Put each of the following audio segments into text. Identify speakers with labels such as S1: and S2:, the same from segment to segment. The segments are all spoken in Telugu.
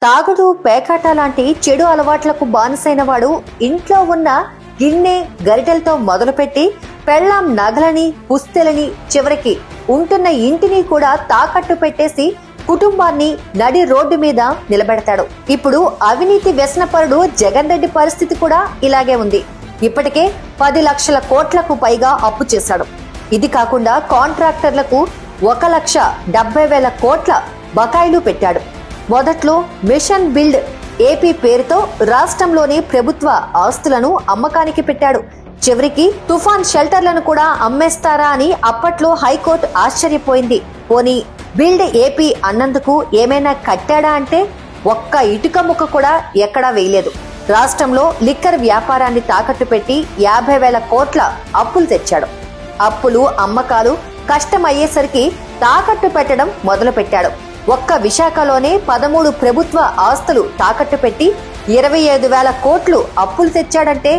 S1: తాగుడు, పేకాట లాంటి చెడు అలవాట్లకు బానిసైన వాడు ఇంట్లో ఉన్న గిన్నె, గరిటెలతో మొదలుపెట్టి పెళ్లాం నగలని, పుస్తెలని, చివరికి ఉంటున్న ఇంటిని కూడా తాకట్టు పెట్టేసి కుటుంబాన్ని నడి రోడ్డు మీద నిలబెడతాడు. ఇప్పుడు అవినీతి వ్యసనపరుడు జగన్ రెడ్డి పరిస్థితి కూడా ఇలాగే ఉంది. ఇప్పటికే 10 లక్షల కోట్లకు పైగా అప్పు చేశాడు. ఇది కాకుండా కాంట్రాక్టర్లకు 1,70,000 కోట్ల బకాయిలు పెట్టాడు. మొదట్లో మిషన్ బిల్డ్ ఏపీ పేరుతో రాష్ట్రంలోని ప్రభుత్వ ఆస్తులను అమ్మకానికి పెట్టాడు. చివరికి తుఫాన్ షెల్టర్లను కూడా అమ్మేస్తారా అని అప్పట్లో హైకోర్టు ఆశ్చర్యపోయింది. పోనీ బిల్డ్ ఏపీ అన్నందుకు ఏమైనా కట్టాడా అంటే ఒక్క ఇటుక ముక్క కూడా ఎక్కడా వేయలేదు. రాష్ట్రంలో లిక్కర్ వ్యాపారాన్ని తాకట్టు పెట్టి 50,000 కోట్ల అప్పులు తెచ్చాడు. అప్పులు, అమ్మకాలు కష్టమయ్యేసరికి తాకట్టు పెట్టడం మొదలు పెట్టాడు. ఒక్క విశాఖలోనే 13 ప్రభుత్వ ఆస్తులు తాకట్టు పెట్టి 25,000 కోట్లు అప్పులు తెచ్చాడంటే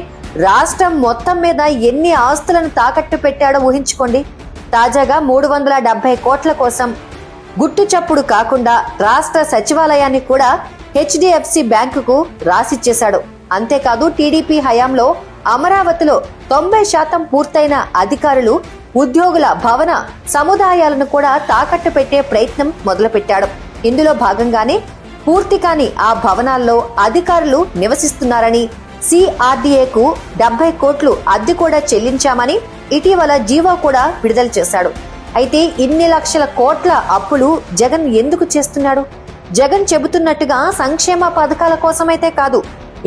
S1: రాష్ట్రం మొత్తం మీద ఎన్ని ఆస్తులను తాకట్టు పెట్టాడో ఊహించుకోండి. తాజాగా 370 కోట్ల కోసం గుట్టు చప్పుడు కాకుండా రాష్ట్ర సచివాలయాన్ని కూడా హెచ్డిఎఫ్సి బ్యాంకుకు రాసిచ్చేశాడు. అంతేకాదు టీడీపీ హయాంలో అమరావతిలో 90% పూర్తయిన అధికారులు, ఉద్యోగుల భవన సముదాయాలను కూడా తాకట్టు పెట్టే ప్రయత్నం మొదలుపెట్టాడు. ఇందులో భాగంగానే పూర్తి కాని ఆ భవనాల్లో అధికారులు నివసిస్తున్నారని, సిఆర్డీఏకు 70 కోట్లు అద్దె కూడా చెల్లించామని ఇటీవల జీవో కూడా విడుదల చేశాడు. అయితే ఇన్ని లక్షల కోట్ల అప్పులు జగన్ ఎందుకు చేస్తున్నాడు? జగన్ చెబుతున్నట్టుగా సంక్షేమ పథకాల కోసమైతే కాదు.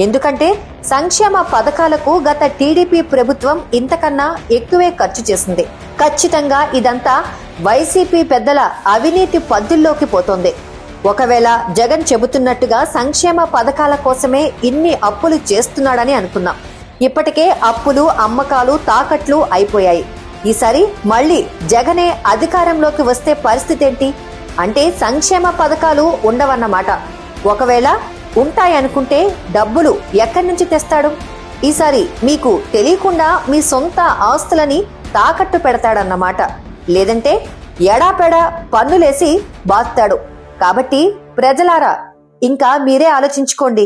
S1: ఎందుకంటే సంక్షేమ పథకాలకు గత టీడీపీ ప్రభుత్వం ఇంతకన్నా ఎక్కువే ఖర్చు చేసింది. ఖచ్చితంగా ఇదంతా వైసీపీ పెద్దల అవినీతి పద్దుల్లోకి పోతోంది. ఒకవేళ జగన్ చెబుతున్నట్టుగా సంక్షేమ పథకాల కోసమే ఇన్ని అప్పులు చేస్తున్నాడని అనుకుందాం. ఇప్పటికే అప్పులు, అమ్మకాలు, తాకట్లు అయిపోయాయి. ఈసారి మళ్లీ జగనే అధికారంలోకి వస్తే పరిస్థితి ఏంటి? అంటే సంక్షేమ పథకాలు ఉండవన్నమాట. ఒకవేళ ఉంటాయనుకుంటే డబ్బులు ఎక్కడి నుంచి తెస్తాడు? ఈసారి మీకు తెలియకుండా మీ సొంత ఆస్తులని తాకట్టు పెడతాడన్నమాట. లేదంటే ఎడాపెడా పన్నులేసి బాస్తాడు. కాబట్టి ప్రజలారా ఇంకా మీరే ఆలోచించుకోండి.